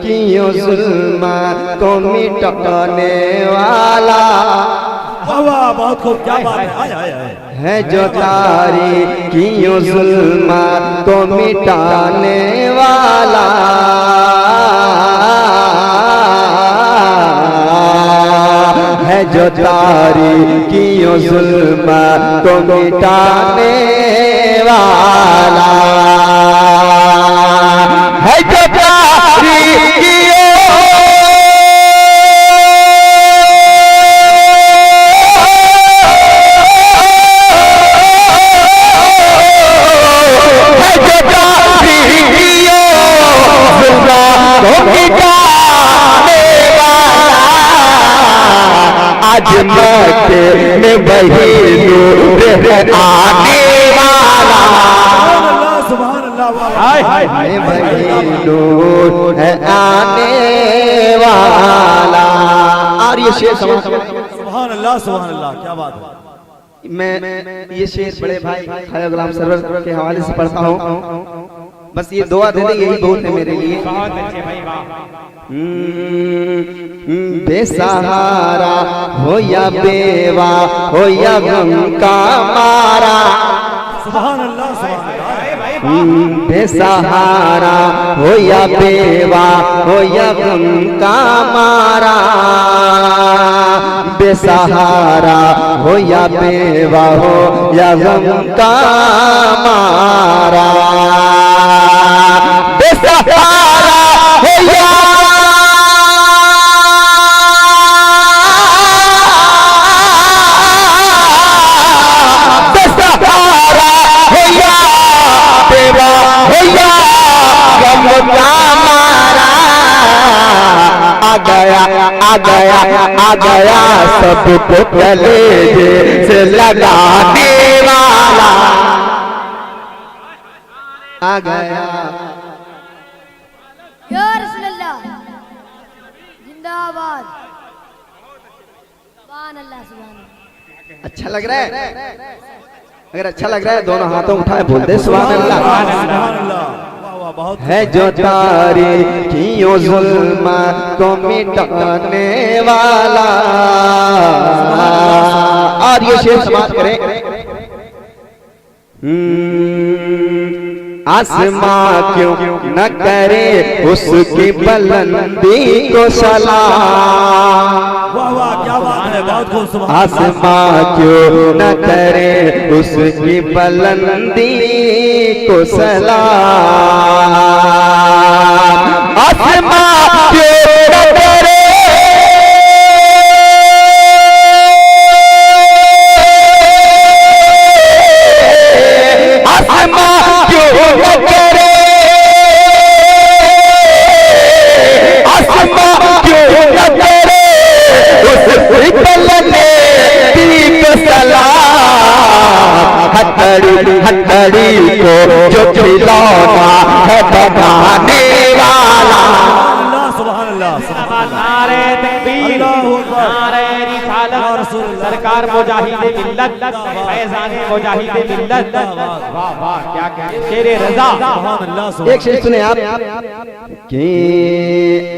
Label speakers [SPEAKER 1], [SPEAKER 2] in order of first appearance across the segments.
[SPEAKER 1] क्यों जुल्म को मिटाने वाला
[SPEAKER 2] बहुत खूब, क्या बात
[SPEAKER 1] है जो तारी क्यों जुल्म को मिटाने वाला है जो तारी क्यों जुल्म को मिटाने वाला है जो तारी आज मत में वही नूर है आने वाला वही नूर है आने वाला। और ये शेर
[SPEAKER 2] सुभान अल्लाह, क्या बात है।
[SPEAKER 1] मैं ये शेर बड़े भाई ख्वाजा गुलाम सरवर के हवाले से पढ़ता हूँ। बस ये दुआ दे दे, यही बहुत है मेरे लिए।
[SPEAKER 3] बहुत अच्छे भाई, वाह।
[SPEAKER 1] बेसहारा हो या बेवा हो या गम का मारा,
[SPEAKER 2] सुभान अल्लाह,
[SPEAKER 1] बेसहारा हो या बेवा हो या गम का मारा, बेसहारा हो या बेवा हो या गम का मारा, बेसहारा हो या आ गया सबको कलेजे से लगाने वाला, आ गया
[SPEAKER 4] या रसूलल्लाह जिंदाबाद। सुभान अल्लाह, सुभान अल्लाह।
[SPEAKER 1] अच्छा लग रहा है? अगर अच्छा लग रहा है दोनों हाथों उठाए बोल दे सुभान अल्लाह। है जो तारी क्यों जुल्म को मिटाने वाला। और ये शेर समाप्त करें। आसमां क्यों न करे उसकी बुलंदी को सलाम,
[SPEAKER 2] क्या बात है, बहुत खूब।
[SPEAKER 1] आसमां क्यों न करे उसकी बुलंदी को सलाम, आसमां क्यों न करे हथड़ी को जो खिलौना है बनाने वाला।
[SPEAKER 2] सुभान अल्लाह,
[SPEAKER 3] नारे तकबीर, नारे रिसालत, सरकार मुजाहिद मिल्लत, फैज़ान मुजाहिद मिल्लत। वाह वाह, क्या क्या शेरे रज़ा।
[SPEAKER 2] सुभान अल्लाह।
[SPEAKER 1] एक शेर सुने आप कि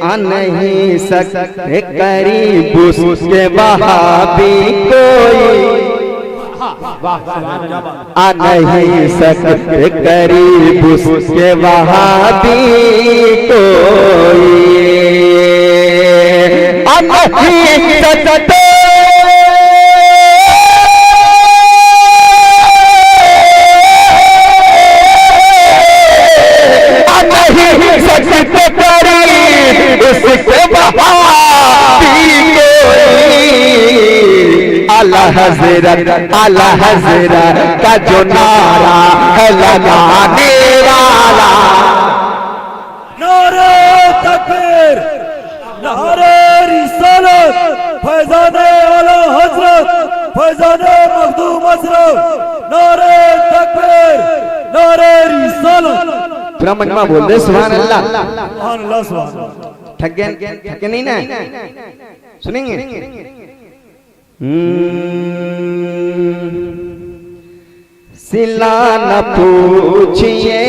[SPEAKER 1] आ नहीं सकते करीब उसके वहाबी कोई, आ नहीं सकते करीब उसके वहाबी कोई, आ नहीं सकते उसके वहाबी कोई, आला हज़रत का जो नारा है लगाने वाला।
[SPEAKER 2] नारे तकबीर, नारे रिसालत, फैज़ाने आला हज़रत, फैज़ाने मखदूम हज़रत, नारे तकबीर, नारे रिसालत।
[SPEAKER 1] पूरा मजमा बोल दे सुभान अल्लाह।
[SPEAKER 2] सुभान अल्लाह, सुभान अल्लाह।
[SPEAKER 1] थके नहीं ना? सुनेंगे? सिला न पूछिए